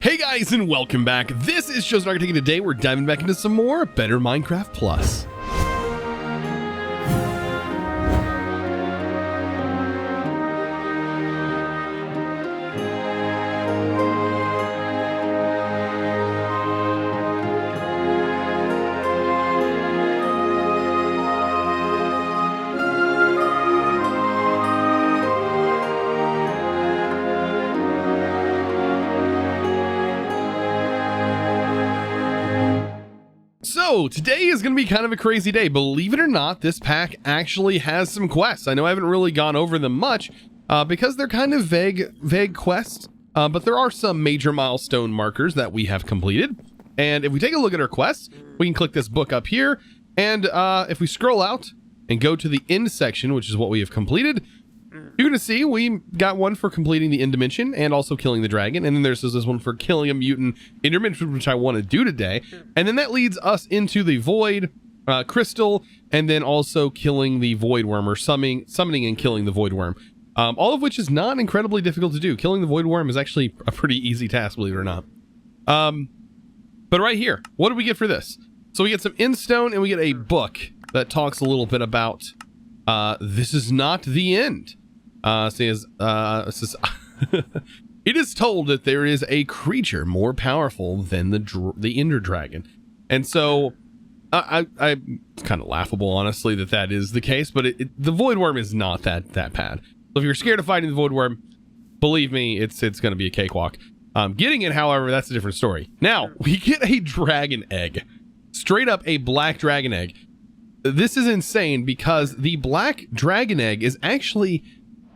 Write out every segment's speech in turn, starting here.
Hey guys, and welcome back. This is ChosenArchitect, and today we're diving back into some more Better Minecraft Plus. So today is going to be kind of a crazy day. Believe it or not, this pack actually has some quests. I know I haven't really gone over them much because they're kind of vague quests, but there are some major milestone markers that we have completed. And if we take a look at our quests, we can click this book up here. And if we scroll out and go to the end section, which is what we have completed, you're going to see we got one for completing the end dimension and also killing the dragon. And then there's this one for killing a mutant enderman, which I want to do today. And then that leads us into the void crystal, and then also killing the void worm, or summoning and killing the void worm. All of which is not incredibly difficult to do. Killing the void worm is actually a pretty easy task, believe it or not. But right here, what do we get for this? So we get some end stone, and we get a book that talks a little bit about this is not the end. Says it is told that there is a creature more powerful than the Ender Dragon, and so it's kind of laughable, honestly, that is the case. But the Void Worm is not that bad. So if you're scared of fighting the Void Worm, believe me, it's going to be a cakewalk. Getting it, however, that's a different story. Now we get a dragon egg, straight up a black dragon egg. This is insane because the black dragon egg is actually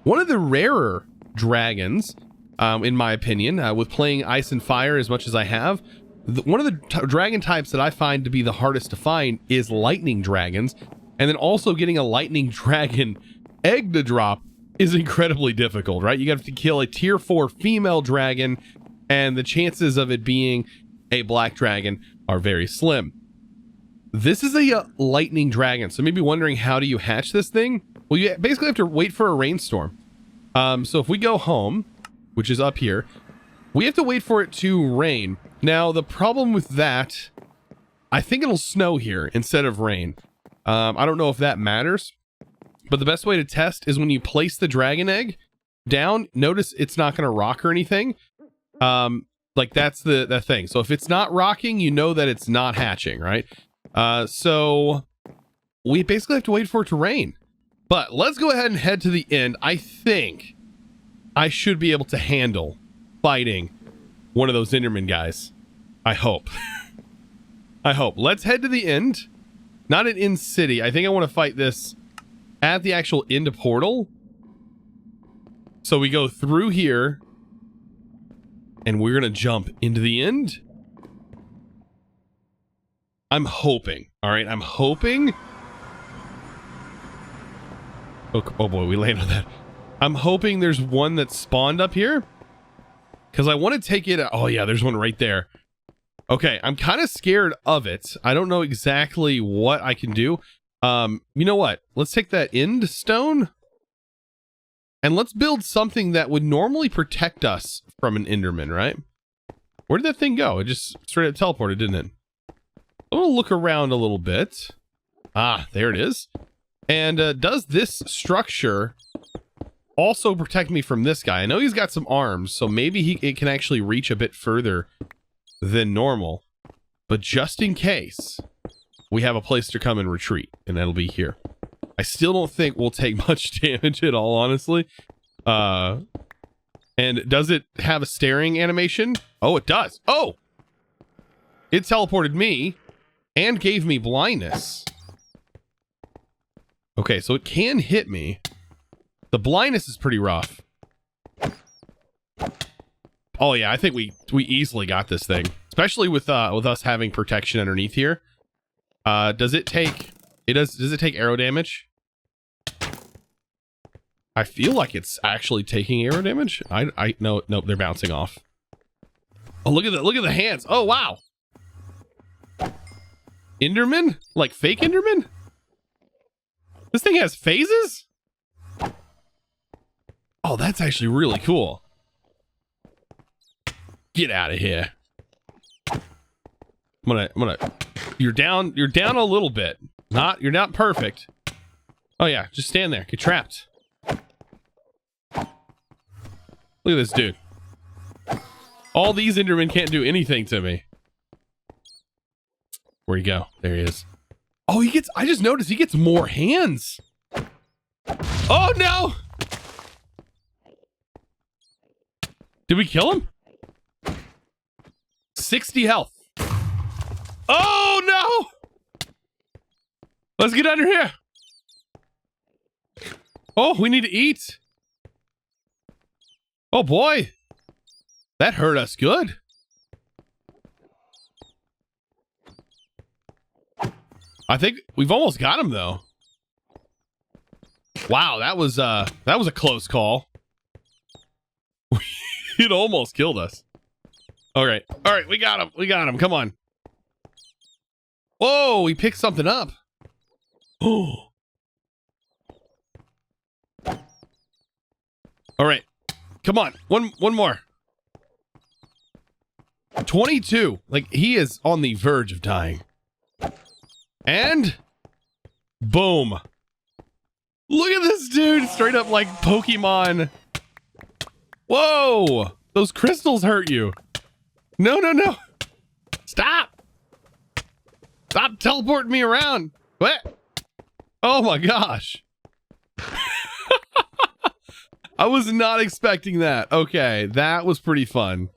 one of the rarer dragons, in my opinion, with playing Ice and Fire as much as I have. One of the dragon types that I find to be the hardest to find is lightning dragons. And then also getting a lightning dragon egg to drop is incredibly difficult, right? You have to kill a tier 4 female dragon, and the chances of it being a black dragon are very slim. This is a lightning dragon, so maybe wondering, how do you hatch this thing? Well, you basically have to wait for a rainstorm. So if we go home, which is up here, we have to wait for it to rain. Now, the problem with that, I think it'll snow here instead of rain. I don't know if that matters, but the best way to test is when you place the dragon egg down, notice it's not going to rock or anything. Like that's the thing. So if it's not rocking, you know that it's not hatching, right? So we basically have to wait for it to rain. But let's go ahead and head to the end. I think I should be able to handle fighting one of those Enderman guys. I hope. I hope. Let's head to the end. Not at End City. I think I want to fight this at the actual end portal. So we go through here, and we're going to jump into the end. I'm hoping. All right, I'm hoping. Oh boy, we landed on that. I'm hoping there's one that spawned up here, because I want to take it. Oh yeah, there's one right there. Okay, I'm kind of scared of it. I don't know exactly what I can do. You know what? Let's take that end stone and let's build something that would normally protect us from an Enderman, right? Where did that thing go? It just straight up teleported, didn't it? I'm gonna look around a little bit. Ah, there it is. And does this structure also protect me from this guy? I know he's got some arms, so maybe it can actually reach a bit further than normal. But just in case, we have a place to come and retreat, and that'll be here. I still don't think we'll take much damage at all, honestly. And does it have a staring animation? Oh, it does. Oh! It teleported me and gave me blindness. Okay, so it can hit me. The blindness is pretty rough. Oh yeah, I think we easily got this thing, especially with us having protection underneath here. Does it take arrow damage? I feel like it's actually taking arrow damage. Nope, they're bouncing off. Oh, look at the hands. Oh wow. Enderman? Like fake Enderman? This thing has phases? Oh, that's actually really cool. Get out of here. I'm gonna, you're down a little bit. You're not perfect. Oh yeah, just stand there. Get trapped. Look at this dude. All these Endermen can't do anything to me. Where'd he go? There he is. Oh, I just noticed he gets more hands. Oh no! Did we kill him? 60 health. Oh no! Let's get under here. Oh, we need to eat. Oh boy. That hurt us good. I think we've almost got him though. Wow, that was a close call. It almost killed us. All right, we got him. We got him. Come on. Whoa, he picked something up. Oh. All right, come on. One more. 22. Like, he is on the verge of dying. And boom. Look at this dude, straight up like Pokemon. Whoa, those crystals hurt you. No. Stop teleporting me around. What? Oh my gosh. I was not expecting that. Okay, that was pretty fun.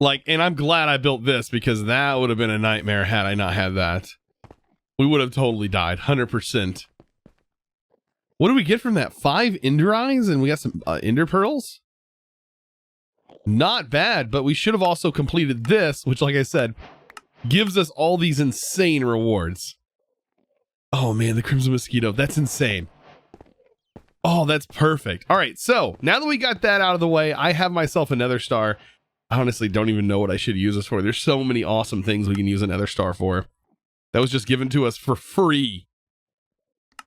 Like, and I'm glad I built this because that would have been a nightmare had I not had that. We would have totally died, 100%. What do we get from that? 5 Ender Eyes, and we got some Ender Pearls? Not bad, but we should have also completed this, which, like I said, gives us all these insane rewards. Oh man, the Crimson Mosquito, that's insane. Oh, that's perfect. All right, so now that we got that out of the way, I have myself a Nether Star. I honestly don't even know what I should use this for. There's so many awesome things we can use a Nether Star for. That was just given to us for free.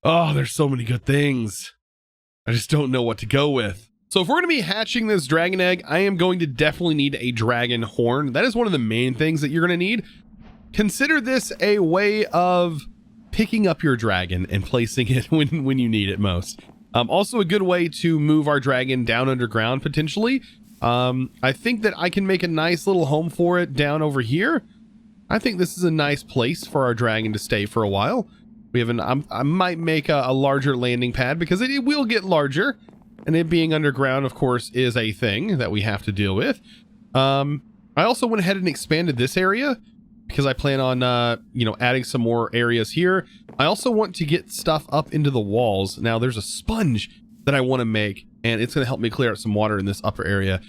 Oh, there's so many good things. I just don't know what to go with. So if we're going to be hatching this dragon egg, I am going to definitely need a dragon horn. That is one of the main things that you're going to need. Consider this a way of picking up your dragon and placing it when you need it most. Also a good way to move our dragon down underground potentially. I think that I can make a nice little home for it down over here. I think this is a nice place for our dragon to stay for a while. We have I might make a larger landing pad because it will get larger, and it being underground, of course, is a thing that we have to deal with. I also went ahead and expanded this area because I plan on, adding some more areas here. I also want to get stuff up into the walls. Now there's a sponge that I want to make, and it's going to help me clear out some water in this upper area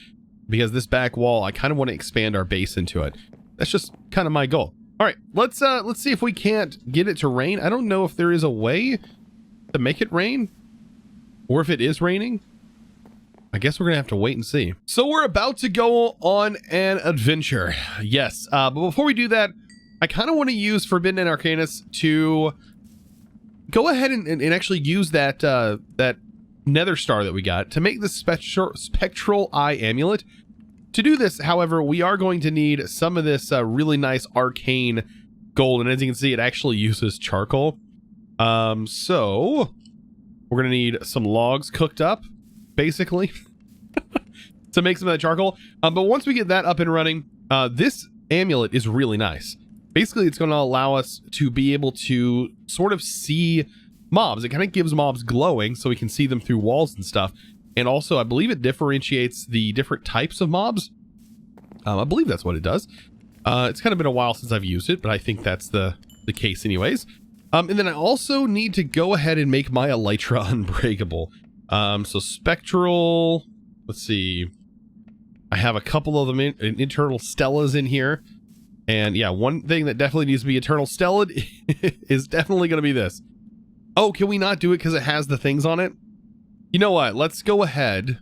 because this back wall, I kind of want to expand our base into it. That's just kind of my goal. All right, let's see if we can't get it to rain. I don't know if there is a way to make it rain or if it is raining. I guess we're gonna have to wait and see. So we're about to go on an adventure. Yes, but before we do that, I kind of want to use Forbidden and Arcanus to go ahead and actually use that that Nether Star that we got to make the spectral eye amulet. To do this, however, we are going to need some of this really nice arcane gold, and as you can see, it actually uses charcoal. So we're gonna need some logs cooked up, basically, to make some of that charcoal. But once we get that up and running, this amulet is really nice. Basically, it's going to allow us to be able to sort of see mobs. It kind of gives mobs glowing, so we can see them through walls and stuff. And also, I believe it differentiates the different types of mobs. I believe that's what it does. It's kind of been a while since I've used it, but I think that's the case anyways. And then I also need to go ahead and make my elytra unbreakable. So spectral, let's see. I have a couple of them internal stellas in here. And yeah, one thing that definitely needs to be eternal stellad is definitely going to be this. Oh, can we not do it because it has the things on it? You know what? Let's go ahead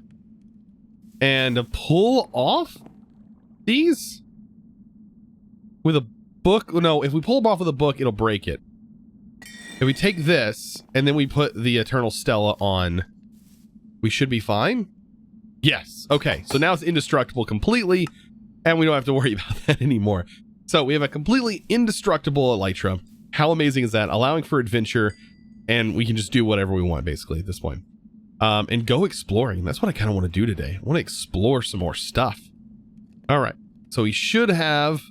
and pull off these with a book. No, if we pull them off with a book, it'll break it. If we take this and then we put the Eternal Stella on, we should be fine. Yes. Okay. So now it's indestructible completely. and we don't have to worry about that anymore. So we have a completely indestructible elytra. How amazing is that? Allowing for adventure, and we can just do whatever we want basically at this point. And go exploring. That's what I kind of want to do today. I want to explore some more stuff. All right. So we should have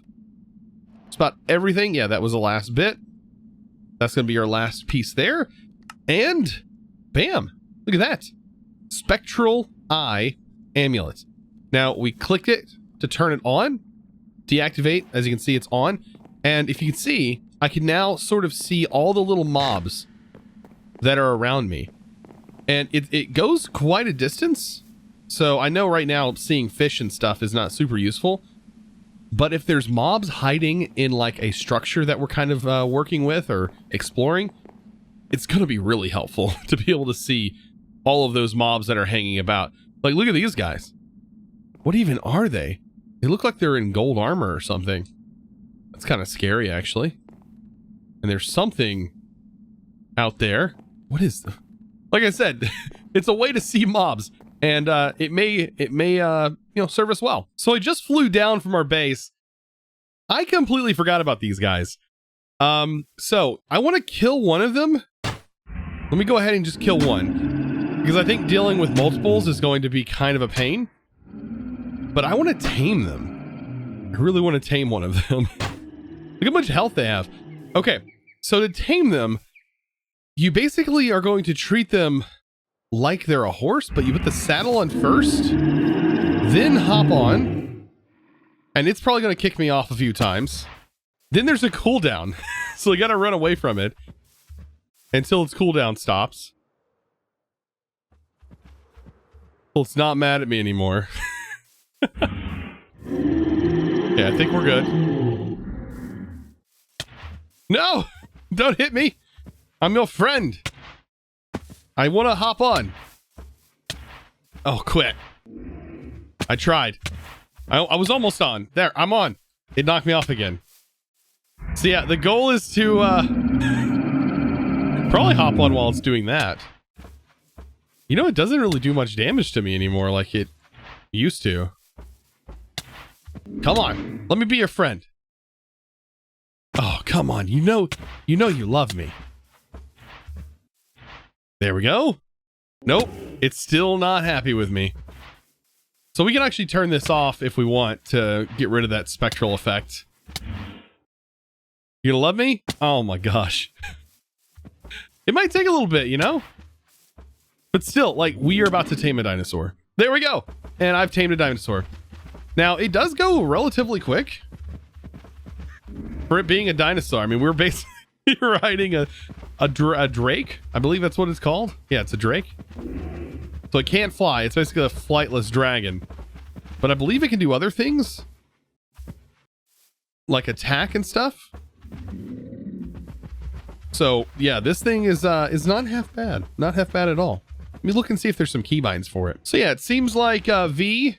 just about everything. Yeah, that was the last bit. That's going to be our last piece there. And bam, look at that. Spectral Eye Amulet. Now we clicked it to turn it on. Deactivate. As you can see, it's on. And if you can see, I can now sort of see all the little mobs that are around me. And it goes quite a distance. So I know right now seeing fish and stuff is not super useful. But if there's mobs hiding in like a structure that we're kind of working with or exploring, it's going to be really helpful to be able to see all of those mobs that are hanging about. Like, look at these guys. What even are they? They look like they're in gold armor or something. That's kind of scary, actually. And there's something out there. What is the... Like I said, it's a way to see mobs, and it may you know, serve us well. So I just flew down from our base. I completely forgot about these guys. So I want to kill one of them. Let me go ahead and just kill one, because I think dealing with multiples is going to be kind of a pain. But I want to tame them. I really want to tame one of them. Look how much health they have. Okay, so to tame them, you basically are going to treat them like they're a horse, but you put the saddle on first, then hop on, and it's probably going to kick me off a few times. Then there's a cooldown, so you got to run away from it until its cooldown stops. Well, it's not mad at me anymore. Yeah, I think we're good. No! Don't hit me! I'm your friend. I want to hop on. Oh, quit. I tried. I was almost on. There, I'm on. It knocked me off again. So yeah, the goal is to probably hop on while it's doing that. You know, it doesn't really do much damage to me anymore like it used to. Come on. Let me be your friend. Oh, come on. You know you love me. There we go. Nope. It's still not happy with me. So we can actually turn this off if we want to get rid of that spectral effect. You gonna love me? Oh my gosh. It might take a little bit, you know? But still, like, we are about to tame a dinosaur. There we go. And I've tamed a dinosaur. Now, it does go relatively quick for it being a dinosaur. I mean, we're basically riding a drake. I believe that's what it's called. Yeah, it's a drake. So it can't fly. It's basically a flightless dragon. But I believe it can do other things, like attack and stuff. So yeah, this thing is not half bad. Not half bad at all. Let me look and see if there's some keybinds for it. So yeah, it seems like V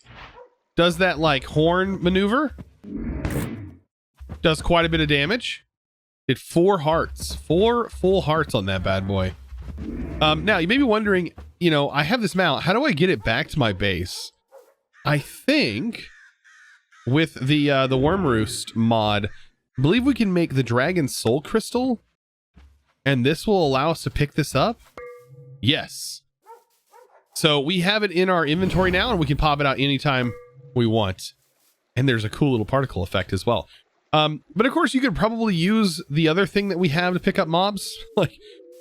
does that like horn maneuver. Does quite a bit of damage. Did 4 hearts. 4 full hearts on that bad boy. Now, you may be wondering, you know, I have this mount. How do I get it back to my base? I think with the Worm Roost mod, I believe we can make the Dragon Soul Crystal. And this will allow us to pick this up. Yes. So we have it in our inventory now, and we can pop it out anytime we want. And there's a cool little particle effect as well. But of course you could probably use the other thing that we have to pick up mobs. Like,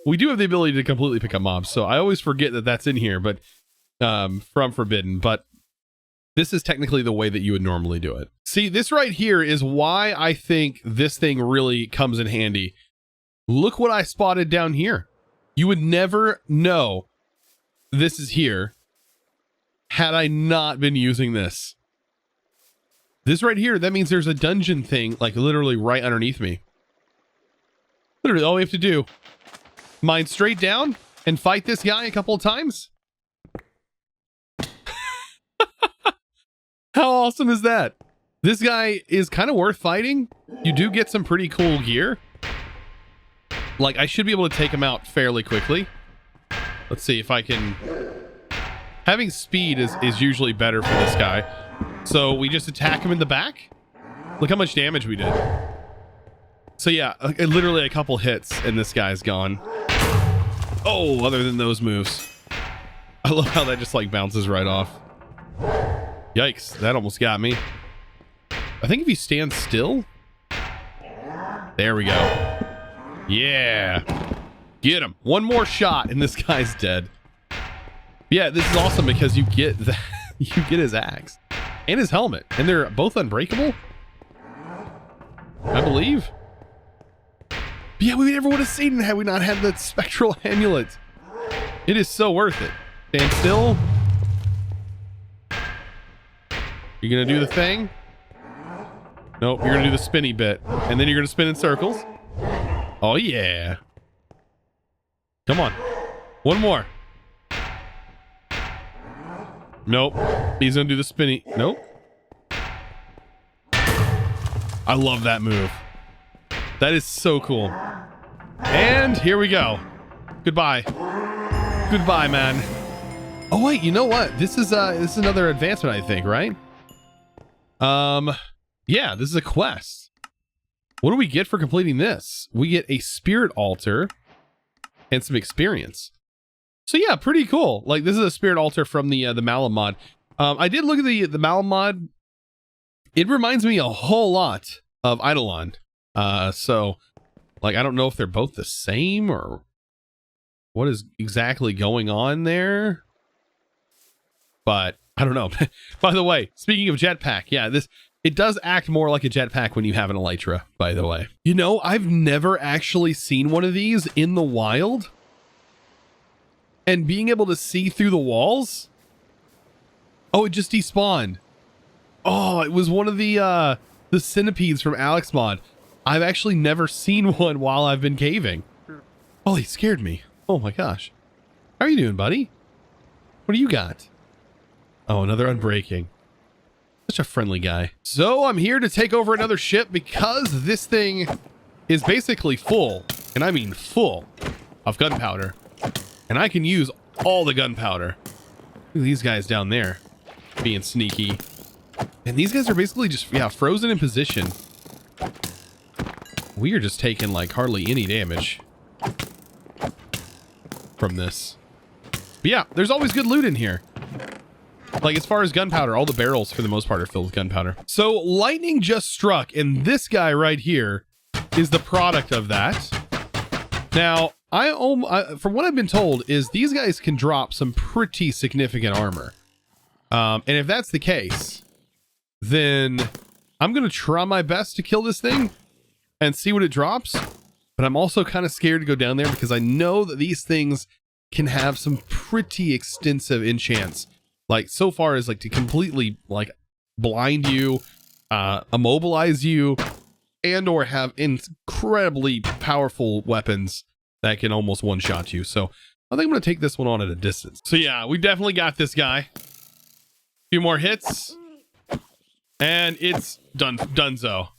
we do have the ability to completely pick up mobs, so I always forget that that's in here, but from Forbidden, but this is technically the way that you would normally do it. See, this right here is why I think this thing really comes in handy. Look what I spotted down here. You would never know this is here had I not been using this. This right here, that means there's a dungeon thing, like literally right underneath me. Literally all we have to do, mine straight down and fight this guy a couple of times. How awesome is that? This guy is kind of worth fighting. You do get some pretty cool gear. Like, I should be able to take him out fairly quickly. Let's see if I can... Having speed is usually better for this guy. So we just attack him in the back. Look how much damage we did. So yeah, literally a couple hits and this guy's gone. Oh, other than those moves. I love how that just like bounces right off. Yikes, that almost got me. I think if you stand still. There we go. Yeah. Get him. One more shot and this guy's dead. Yeah, this is awesome because you get that you get his axe and his helmet, and they're both unbreakable, I believe. Yeah, we never would have seen it had we not had that spectral amulet. It is so worth it. Stand still. You're gonna do the thing. Nope, you're gonna do the spinny bit, and then you're gonna spin in circles. Oh yeah. Come on. One more. Nope. He's gonna do the spinny. Nope. I love that move. That is so cool. And here we go. Goodbye. Goodbye, man. Oh wait, you know what? This is another advancement, I think, right? Yeah, this is a quest. What do we get for completing this? We get a spirit altar and some experience. So yeah, pretty cool. Like, this is a spirit altar from the Malum mod. I did look at the Malum mod. It reminds me a whole lot of Eidolon. So like, I don't know if they're both the same or what is exactly going on there, but I don't know. By the way, speaking of jetpack, yeah, it does act more like a jetpack when you have an elytra, by the way. You know, I've never actually seen one of these in the wild. And being able to see through the walls. Oh, it just despawned. Oh, it was one of the centipedes from Alex mod. I've actually never seen one while I've been caving. Oh, he scared me. Oh my gosh. How are you doing, buddy? What do you got? Oh, another unbreaking. Such a friendly guy. So I'm here to take over another ship because this thing is basically full, and I mean full, of gunpowder. And I can use all the gunpowder. Look at these guys down there being sneaky. And these guys are basically just, yeah, frozen in position. We are just taking like hardly any damage from this. But yeah, there's always good loot in here. Like, as far as gunpowder, all the barrels for the most part are filled with gunpowder. So lightning just struck, and this guy right here is the product of that. Now, from what I've been told, is these guys can drop some pretty significant armor. And if that's the case, then I'm going to try my best to kill this thing and see what it drops. But I'm also kind of scared to go down there because I know that these things can have some pretty extensive enchants. Like, so far as like to completely like blind you, immobilize you, and or have incredibly powerful weapons that can almost one-shot you. So I think I'm going to take this one on at a distance. So yeah, we definitely got this guy. A few more hits. And it's donezo.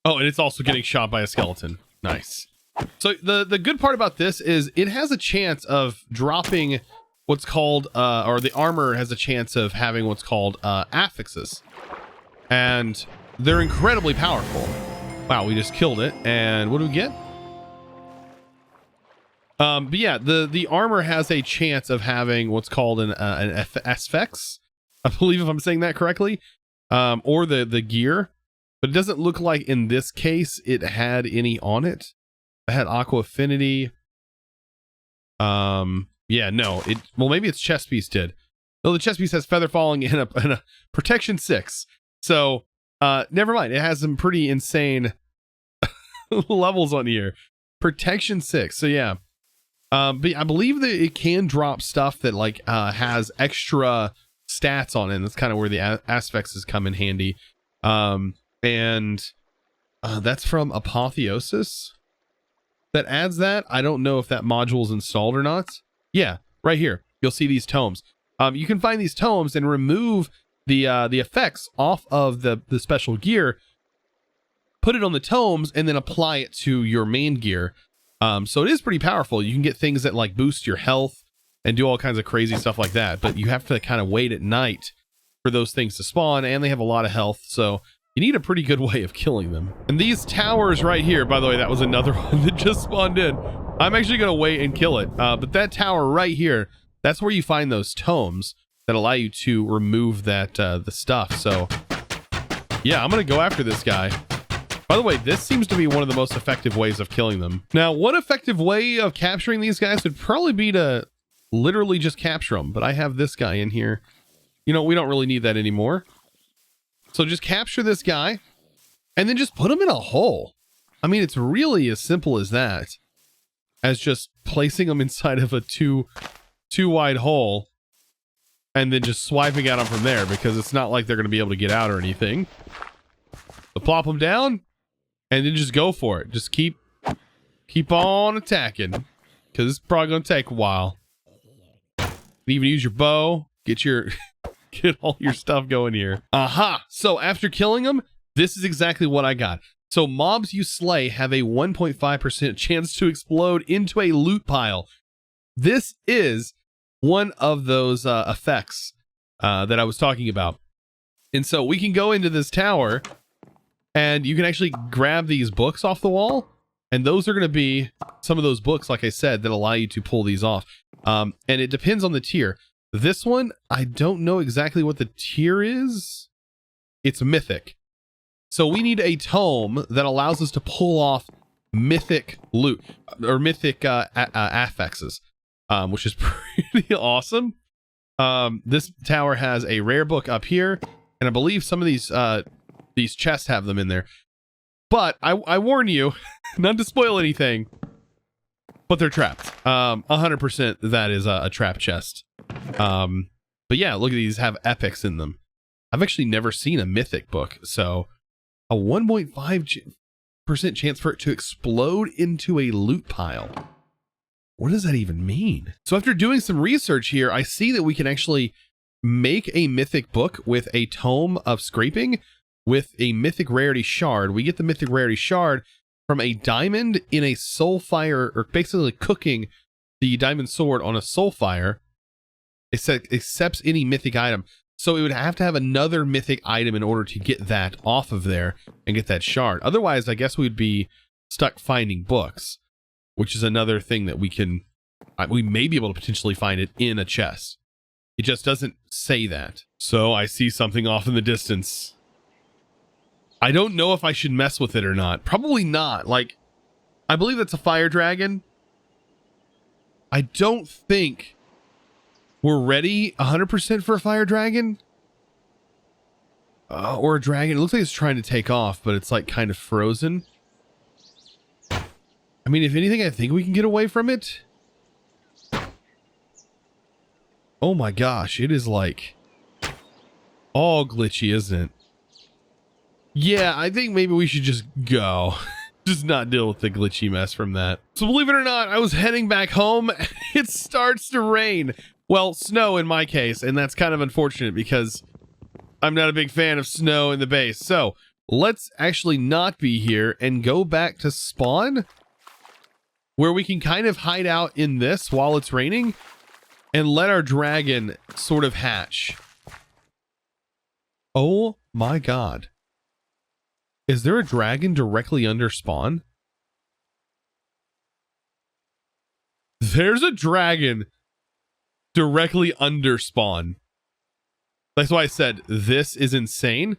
Oh, and it's also getting shot by a skeleton. Nice. So the good part about this is it has a chance of dropping what's called, or the armor has a chance of having what's called affixes. And they're incredibly powerful. Wow, we just killed it. And what do we get? But yeah, the armor has a chance of having what's called an affix, I believe, if I'm saying that correctly, or the gear. But it doesn't look like in this case it had any on it. It had aqua affinity. Yeah, no, well, maybe its chest piece did. No, the chest piece has feather falling and a protection 6. So never mind. It has some pretty insane levels on here. Protection 6. So yeah. But I believe that it can drop stuff that like has extra stats on it. And that's kind of where the aspects come in handy. And that's from Apotheosis that adds that. I don't know if that module is installed or not. Yeah, right here. You'll see these tomes. You can find these tomes and remove the effects off of the special gear, put it on the tomes, and then apply it to your main gear. So it is pretty powerful. You can get things that like boost your health and do all kinds of crazy stuff like that. But you have to kind of wait at night for those things to spawn, and they have a lot of health, so you need a pretty good way of killing them. And these towers right here, by the way, that was another one that just spawned in. I'm actually going to wait and kill it. But that tower right here, that's where you find those tomes that allow you to remove that the stuff. So yeah, I'm going to go after this guy. By the way, this seems to be one of the most effective ways of killing them. Now, one effective way of capturing these guys would probably be to literally just capture them. But I have this guy in here. You know, we don't really need that anymore. So just capture this guy and then just put him in a hole. I mean, it's really as simple as that, as just placing them inside of a two wide hole and then just swiping at them from there, because it's not like they're going to be able to get out or anything. So plop them down and then just go for it. Just keep on attacking, because it's probably going to take a while. You can even use your bow, get all your stuff going here. Aha! So after killing them, this is exactly what I got. So mobs you slay have a 1.5% chance to explode into a loot pile. This is one of those effects that I was talking about. And so we can go into this tower and you can actually grab these books off the wall. And those are going to be some of those books, like I said, that allow you to pull these off. And it depends on the tier. This one, I don't know exactly what the tier is. It's mythic. So we need a tome that allows us to pull off mythic loot, or mythic affixes, which is pretty awesome. This tower has a rare book up here, and I believe some of these chests have them in there. But I warn you, not to spoil anything, but they're trapped. 100% that is a trap chest. But yeah, look at these, have epics in them. I've actually never seen a mythic book, so a 1.5% chance for it to explode into a loot pile. What does that even mean? So after doing some research here, I see that we can actually make a mythic book with a tome of scraping with a mythic rarity shard. We get the mythic rarity shard from a diamond in a soul fire, or basically cooking the diamond sword on a soul fire. It accepts any mythic item. So it would have to have another mythic item in order to get that off of there and get that shard. Otherwise, I guess we'd be stuck finding books, which is another thing that we may be able to potentially find it in a chest. It just doesn't say that. So I see something off in the distance. I don't know if I should mess with it or not. Probably not. Like, I believe that's a fire dragon. I don't think we're ready 100% for a fire dragon. Or a dragon. It looks like it's trying to take off, but it's like kind of frozen. I mean, if anything, I think we can get away from it. Oh my gosh, it is like all glitchy, isn't it? Yeah, I think maybe we should just go. Just not deal with the glitchy mess from that. So believe it or not, I was heading back home. It starts to rain. Well, snow in my case, and that's kind of unfortunate because I'm not a big fan of snow in the base. So let's actually not be here and go back to spawn, where we can kind of hide out in this while it's raining and let our dragon sort of hatch. Oh my god. Is there a dragon directly under spawn? There's a dragon directly under spawn. That's why I said this is insane.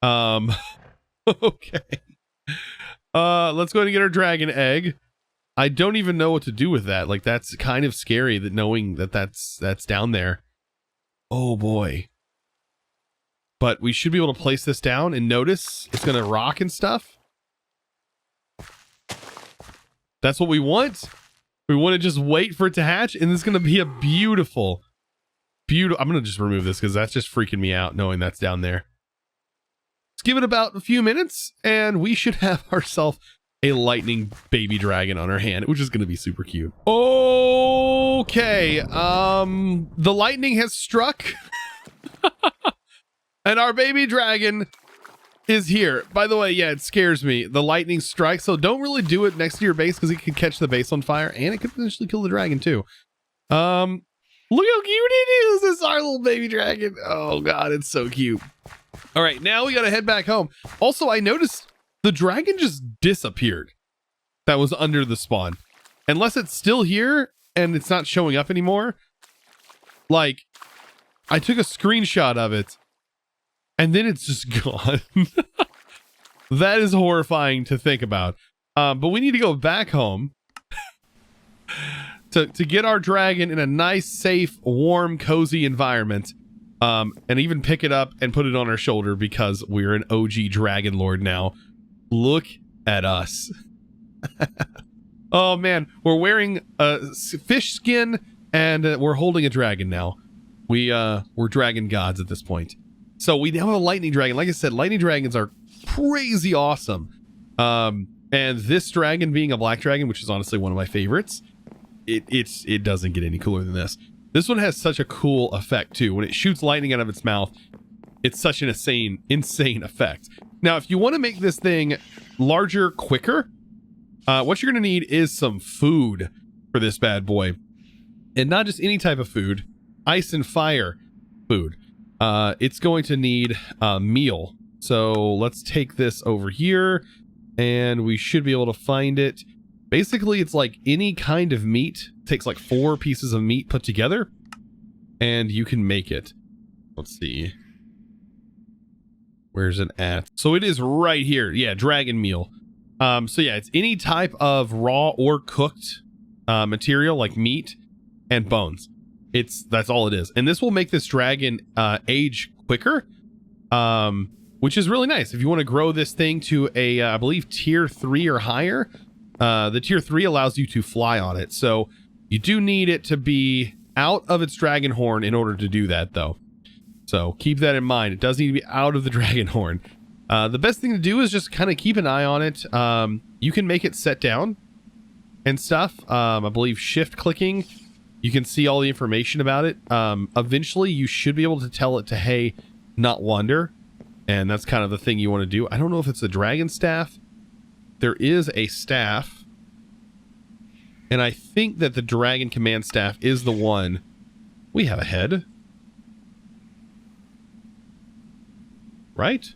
Okay. Let's go ahead and get our dragon egg. I don't even know what to do with that. Like, that's kind of scary, that knowing that that's down there. Oh boy. But we should be able to place this down and notice it's going to rock and stuff. That's what we want. We want to just wait for it to hatch, and it's going to be a beautiful. I'm going to just remove this because that's just freaking me out knowing that's down there. Let's give it about a few minutes and we should have ourselves a lightning baby dragon on our hand, which is going to be super cute. Okay. The lightning has struck. And our baby dragon is here. By the way, yeah, it scares me. The lightning strikes, so don't really do it next to your base because it could catch the base on fire and it could potentially kill the dragon too. Look how cute it is. This is our little baby dragon. Oh God, it's so cute. All right, now we got to head back home. Also, I noticed the dragon just disappeared. That was under the spawn. Unless it's still here and it's not showing up anymore. Like, I took a screenshot of it and then it's just gone. That is horrifying to think about. But we need to go back home to get our dragon in a nice, safe, warm, cozy environment. And even pick it up and put it on our shoulder because we're an OG dragon lord now. Look at us. Oh man, we're wearing a fish skin and we're holding a dragon now. We're dragon gods at this point. So we now have a lightning dragon. Like I said, lightning dragons are crazy awesome. And this dragon being a black dragon, which is honestly one of my favorites, it doesn't get any cooler than this. This one has such a cool effect too. When it shoots lightning out of its mouth, it's such an insane effect. Now, if you want to make this thing larger quicker, what you're going to need is some food for this bad boy. And not just any type of food, ice and fire food. It's going to need a meal. So let's take this over here and we should be able to find it. Basically, it's like any kind of meat. It takes like 4 pieces of meat put together and you can make it. Let's see. Where's it at? So it is right here. Yeah, dragon meal. So yeah, it's any type of raw or cooked material like meat and bones. That's all it is. And this will make this dragon age quicker, which is really nice. If you want to grow this thing to a, I believe, tier 3 or higher, the tier 3 allows you to fly on it. So you do need it to be out of its dragon horn in order to do that, though. So keep that in mind. It does need to be out of the dragon horn. The best thing to do is just kind of keep an eye on it. You can make it set down and stuff. I believe shift clicking, you can see all the information about it. Eventually, you should be able to tell it to, hey, not wander. And that's kind of the thing you want to do. I don't know if it's a dragon staff. There is a staff. And I think that the dragon command staff is the one. We have a head. Right?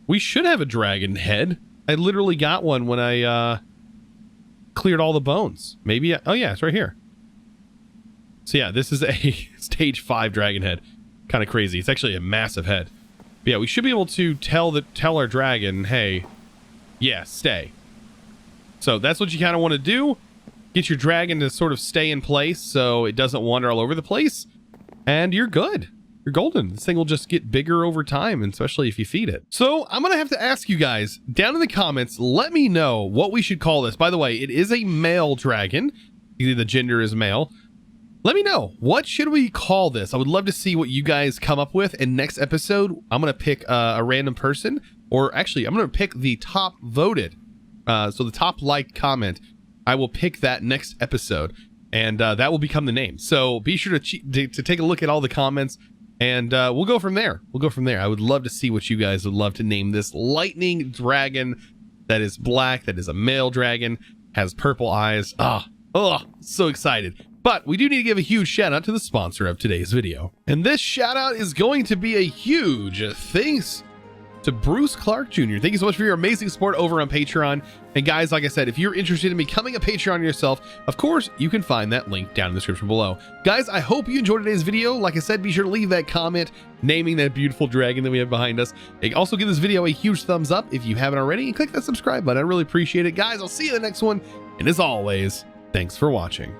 We should have a dragon head. I literally got one when I cleared all the bones. Maybe oh yeah, it's right here. So yeah, this is a stage 5 dragon head. Kind of crazy. It's actually a massive head. But yeah, we should be able to tell our dragon, hey, yeah, stay. So that's what you kind of want to do. Get your dragon to sort of stay in place so it doesn't wander all over the place. And you're good. You're golden. This thing will just get bigger over time, and especially if you feed it. So I'm going to have to ask you guys down in the comments, let me know what we should call this. By the way, it is a male dragon. The gender is male. Let me know, what should we call this? I would love to see what you guys come up with. And next episode, I'm going to pick a random person, or actually, I'm going to pick the top voted. So the top liked comment, I will pick that next episode, and that will become the name. So be sure to take a look at all the comments, and we'll go from there. I would love to see what you guys would love to name this lightning dragon that is black, that is a male dragon, has purple eyes. So excited. But we do need to give a huge shout out to the sponsor of today's video. And this shout out is going to be a huge thanks to Bruce Clark Jr. Thank you so much for your amazing support over on Patreon. And guys, like I said, if you're interested in becoming a Patreon yourself, of course, you can find that link down in the description below. Guys, I hope you enjoyed today's video. Like I said, be sure to leave that comment naming that beautiful dragon that we have behind us. And also give this video a huge thumbs up if you haven't already, and click that subscribe button. I really appreciate it. Guys, I'll see you in the next one. And as always, thanks for watching.